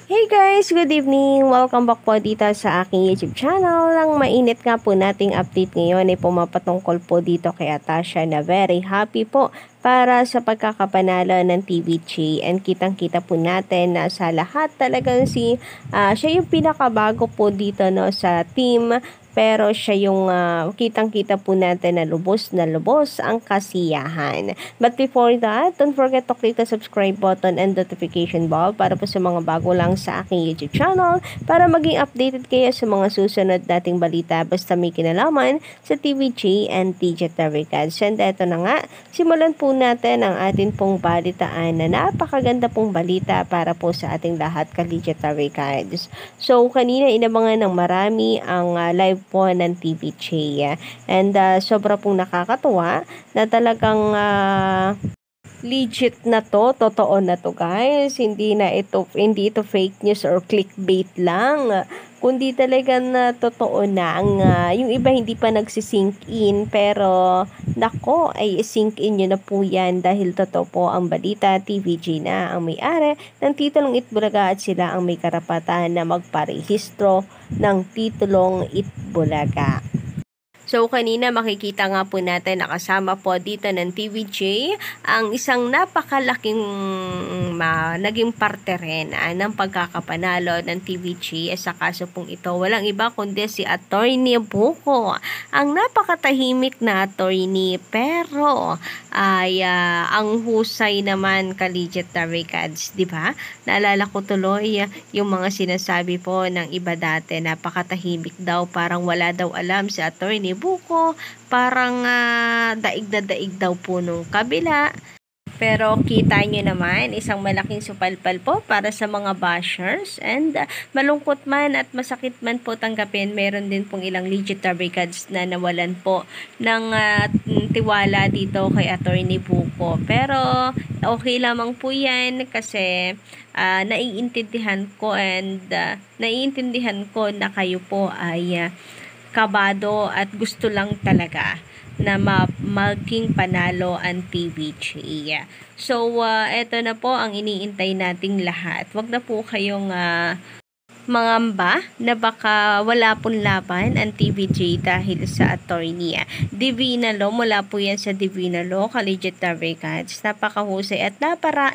Hey guys, good evening! Welcome back po dito sa aking YouTube channel. Ang mainit nga po nating update ngayon ay pumapatungkol po dito kay Atasha na very happy po para sa pagkakapanalo ng TVJ. And kitang-kita po natin na sa lahat talagang siya yung pinakabago po dito no, sa team. Pero siya yung kitang-kita po natin na lubos ang kasiyahan. But before that, don't forget to click the subscribe button and notification bell para po sa mga bago lang sa aking YouTube channel para maging updated kayo sa mga susunod nating balita basta may kinalaman sa TVJ and Digital Recads. And eto na nga, simulan po natin ang atin pong balitaan na napakaganda pong balita para po sa ating lahat ka-Digital Recads. So, kanina inabangan ng marami ang live po ng TVJ. And sobra pong nakakatuwa na talagang legit na to, totoo na to guys. Hindi ito fake news or clickbait lang. Kundi talagang totoo na ang yung iba hindi pa nagsisink in pero nako ay sink in nyo na po yan dahil totoo po ang balita. TVJ na ang may-ari ng titulong Itbulaga at sila ang may karapatan na magparehistro ng titulong Itbulaga. So, kanina makikita nga po natin nakasama po dito ng TVJ ang isang napakalaking naging parte rin ng pagkakapanalo ng TVJ sa kaso pong ito. Walang iba kundi si Attorney Buko. Ang napakatahimik na attorney pero ay ang husay naman ka-legit Recads, di ba? Naalala ko tuloy yung mga sinasabi po ng iba dati, napakatahimik daw, parang wala daw alam si Attorney Buko, parang daig na daig daw po nung kabila. Pero kita nyo naman, isang malaking supalpal po para sa mga bashers. And malungkot man at masakit man po tanggapin, meron din pong ilang legit Recads na nawalan po ng tiwala dito kay Attorney Buko. Pero okay lamang po yan kasi naiintindihan ko na kayo po ay kabado at gusto lang talaga na maging panalo ang TVJ. So, eto na po ang iniintay nating lahat. Wag na po kayong mangamba na baka wala pong laban ang TVJ dahil sa attorney. Divina Law, mula po yan sa Divina Law, ka-legit Recads. Napakahusay at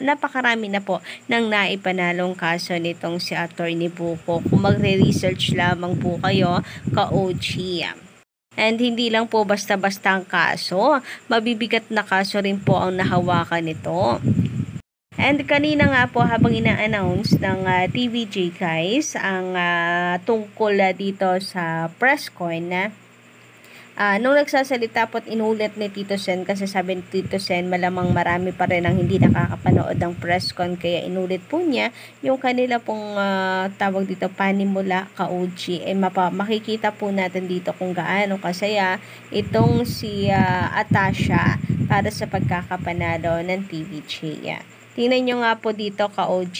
napakarami na po ng naipanalong kaso nitong si Attorney Buko. Kung magre-research lamang po kayo, ka-OG. And hindi lang po basta-basta ang kaso, mabibigat na kaso rin po ang nahawakan nito. And kanina nga po habang ina-announce ng TVJ guys ang tungkol dito sa presscon nung nagsasalita po at inulit ni Tito Sen kasi sabi ni Tito Sen malamang marami pa rin ang hindi nakakapanood ng presscon kaya inulit po niya yung kanila pong tawag dito panimula ka-OG. Makikita po natin dito kung gaano kasaya itong si Atasha para sa pagkakapanalo ng TVJ. Tingnan nyo nga po dito ka-OG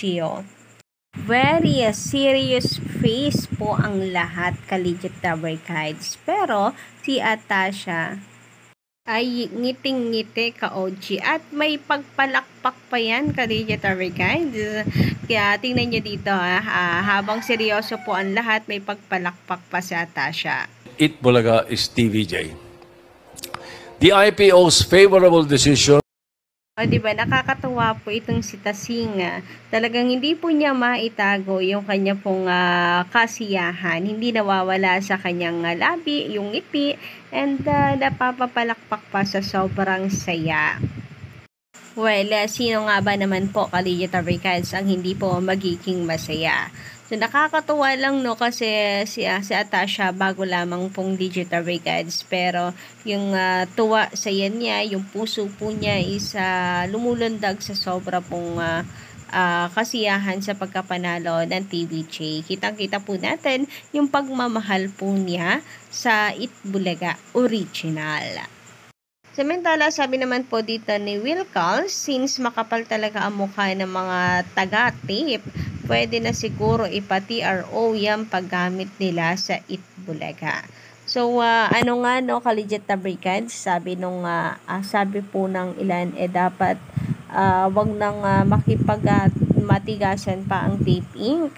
very serious face po ang lahat ka-legit Recads. Pero si Atasha ay ngiting-ngiti ka-OG at may pagpalakpak pa yan ka-legit Recads. Kaya tingnan nyo dito habang seryoso po ang lahat, may pagpalakpak pa si Atasha. Itbulaga is TVJ. The IPO's favorable decision. O, diba, nakakatuwa po itong si Tasing. Talagang hindi po niya maitago yung kanya pong kasiyahan. Hindi nawawala sa kanyang labi, yung ngiti, and napapapalakpak pa sa sobrang saya. Well, sino nga ba naman po ka-legit Recads ang hindi po magiging masaya? So, nakakatuwa lang no kasi si Atasha bago lamang pong Digital Recads pero yung tuwa sa yan niya, yung puso po niya is lumulundag sa sobra pong kasiyahan sa pagkapanalo ng TVJ. Kitang-kita po natin yung pagmamahal po niya sa Itbulaga Original. Samantala, sabi naman po dito ni Will Calls, since makapal talaga ang mukha ng mga taga-tape, pwede na siguro ipa-TRO yung paggamit nila sa Itbulaga. So, ano nga no, ka-legit Recads, sabi sabi po ng ilan, dapat wag nang matigasan pa ang taping.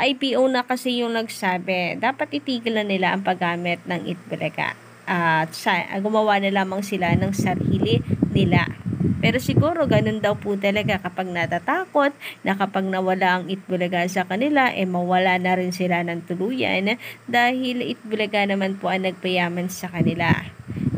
IPO na kasi yung nagsabi, dapat itigil na nila ang paggamit ng Itbulaga. At gumawa na lamang sila ng sarili nila. Pero siguro ganun daw po talaga kapag natatakot na kapag nawala ang Itbulaga sa kanila, mawala na rin sila ng tuluyan dahil Itbulaga naman po ang nagpayaman sa kanila.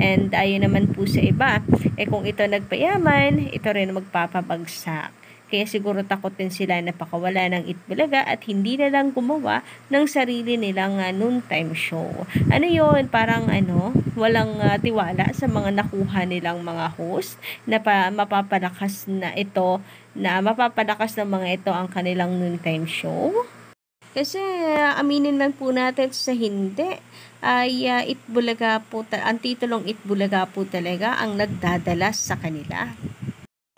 And ayun naman po sa iba, kung ito nagpayaman, ito rin magpapabagsak. Kaya siguro takot din sila na pakawala ng Itbulaga at hindi na lang gumawa ng sarili nilang noontime show. Ano yun? Parang walang tiwala sa mga nakuha nilang mga host na mapapalakas ng mga ito ang kanilang noontime show. Kasi aminin man po natin sa hindi, ay Itbulaga po, ang titulong Itbulaga po talaga ang nagdadala sa kanila.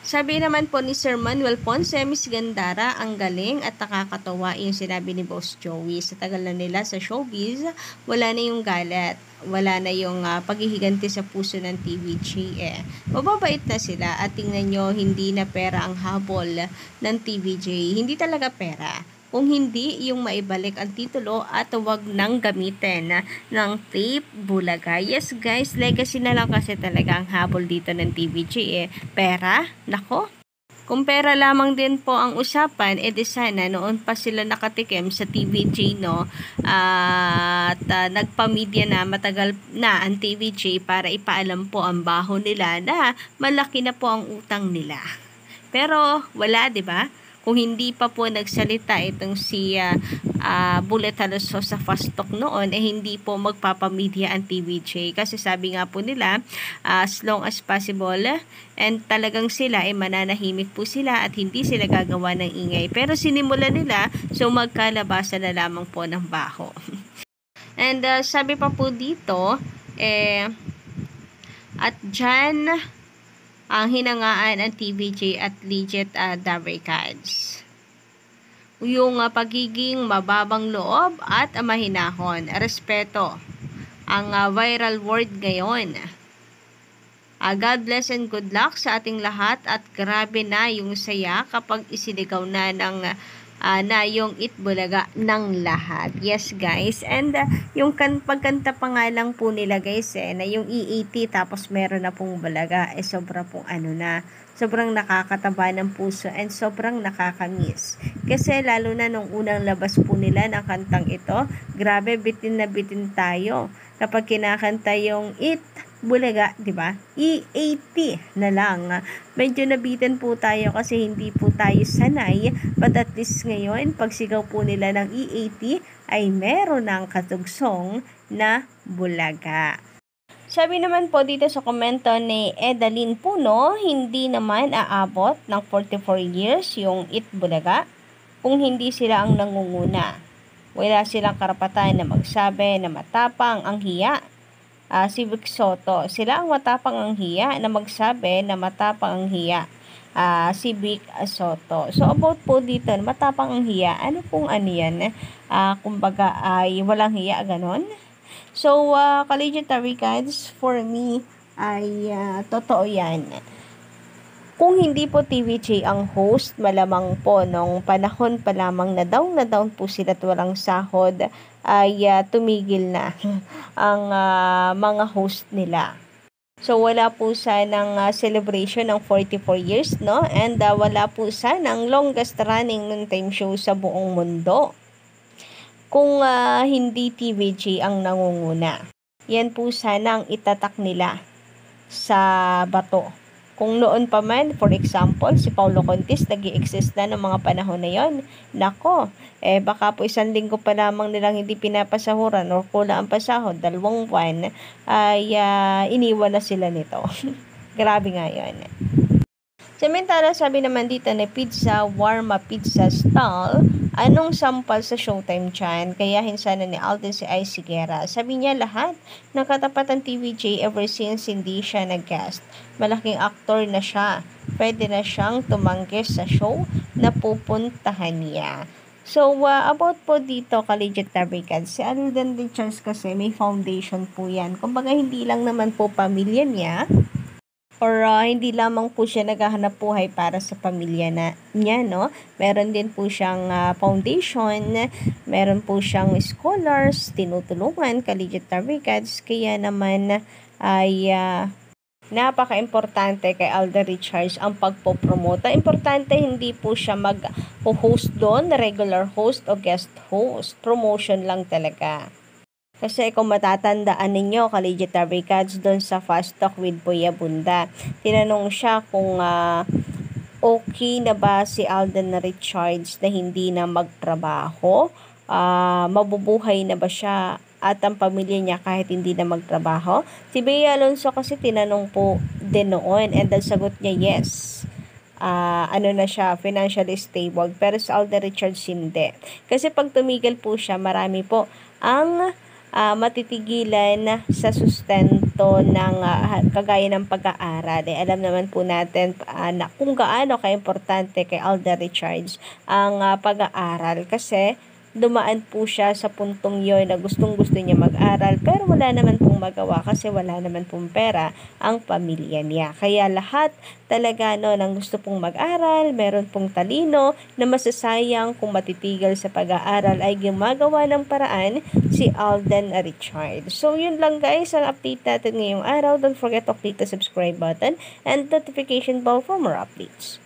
Sabi naman po ni Sir Manuel Ponce, Miss Gandara, ang galing at nakakatawa yung sinabi ni Boss Joey. Sa tagal na nila sa showbiz, wala na yung galit. Wala na yung paghihiganti sa puso ng TVJ. Mababait na sila at tingnan nyo, hindi na pera ang habol ng TVJ. Hindi talaga pera. Kung hindi, yung maibalik ang titulo at huwag nang gamitin ng tape bulaga. Yes guys, legacy na lang kasi talaga ang habol dito ng TVJ. Pera? Nako? Kung pera lamang din po ang usapan, di sana noon pa sila nakatikim sa TVJ, no? At nagpamedya na matagal na ang TVJ para ipaalam po ang baho nila na malaki na po ang utang nila. Pero wala, 'di ba? Kung hindi pa po nagsalita itong si Bullet Haloso sa Fast Talk noon, hindi po magpapamedya ang TVJ. Kasi sabi nga po nila, as long as possible, and talagang sila, mananahimik po sila at hindi sila gagawa ng ingay. Pero sinimula nila, so magkalabasan na lamang po ng baho. And sabi pa po dito, at dyan, ang hinangaan ng TVJ at legit Dabarkads. Yung pagiging mababang loob at mahinahon. Respeto. Ang viral word ngayon. God bless and good luck sa ating lahat at grabe na yung saya kapag isinigaw na ng na yung Itbulaga ng lahat. Yes guys, and yung pagkanta pa nga lang po nila guys na yung E80 tapos meron na pong bulaga, sobra pong sobrang nakakataba ng puso and sobrang nakakamiss. Kasi lalo na nung unang labas po nila ng kantang ito, grabe bitin na bitin tayo kapag kinakanta yung Itbulaga, di ba? E80 na lang. Medyo nabitin po tayo kasi hindi po tayo sanay, but at least ngayon, pagsigaw po nila ng E80 ay meron ng katugsong na bulaga. Sabi naman po dito sa komento ni Edalyn Puno, hindi naman aabot ng 44 years yung Itbulaga kung hindi sila ang nangunguna. Wala silang karapatan na magsabi na matapang ang hiya. Si Vic Soto, sila ang matapang ang hiya na magsabi na matapang ang hiya. Si Vic Soto. So about po dito, matapang ang hiya, ano pong yan? Kumbaga ay walang hiya, ganon. So, Collegiate Dabarkads, for me, ay totoo yan. Kung hindi po TVJ ang host, malamang po nung panahon pa lamang na down po sila at walang sahod, ay tumigil na ang mga host nila. So, wala po sanang celebration ng 44 years, no? And wala po sanang longest running noontime show sa buong mundo. Kung hindi TVJ ang nangunguna. Yan po sana ang itatak nila sa bato. Kung noon pa man, for example, si Paulo Contis nag-i-exist na ng mga panahon na yon. Nako, baka po 1 linggo pa lamang nilang hindi pinapasahuran o kulang ang pasahod, 2 buwan, ay iniwan na sila nito. Grabe nga yun. Samantala, sabi naman dito na pizza, warma pizza stall, anong sampal sa Showtime dyan? Kayahin sana ni Alden si Ice Guerra. Sabi niya lahat ng katapatan TVJ ever since hindi siya nag-guest. Malaking aktor na siya. Pwede na siyang tumanggi sa show na pupuntahan niya. So, about po dito, Collegiate Dabarkads, si Alden Richards kasi may foundation po yan. Kumbaga, hindi lang naman po pamilya niya, or hindi lamang po siya naghahanap buhay para sa pamilya niya, no? Meron din po siyang foundation, meron po siyang scholars, tinutulungan, collegiate tarigats, kaya naman ay napaka-importante kay Alden Richards ang pagpopromote. Importante hindi po siya mag-host doon, regular host o guest host. Promotion lang talaga. Kasi kung matatandaan ninyo, Collegiate Tarigats, doon sa Fast Talk with Kuya Bunda, tinanong siya kung okay na ba si Alden Richards na hindi na magtrabaho, mabubuhay na ba siya at ang pamilya niya kahit hindi na magtrabaho. Si Bea Alonso kasi tinanong po din noon, and ang sagot niya yes. Ano na siya, financially stable, pero sa Alden Richards hindi. Kasi pag tumigil po siya, marami po ang matitigilan sa sustento ng kagaya ng pag-aaral. Alam naman po natin na kung gaano ka-importante kay Alden Richards ang pag-aaral, kasi dumaan po siya sa puntong yon na gustong-gusto niya mag-aral, pero wala naman pong magawa kasi wala naman pong pera ang pamilya niya. Kaya lahat talaga ng gusto pong mag-aral, meron pong talino na masasayang kung matitigil sa pag-aaral, ay gumagawa ng paraan si Alden Richards. So yun lang guys ang update natin ngayong araw. Don't forget to click the subscribe button and notification bell for more updates.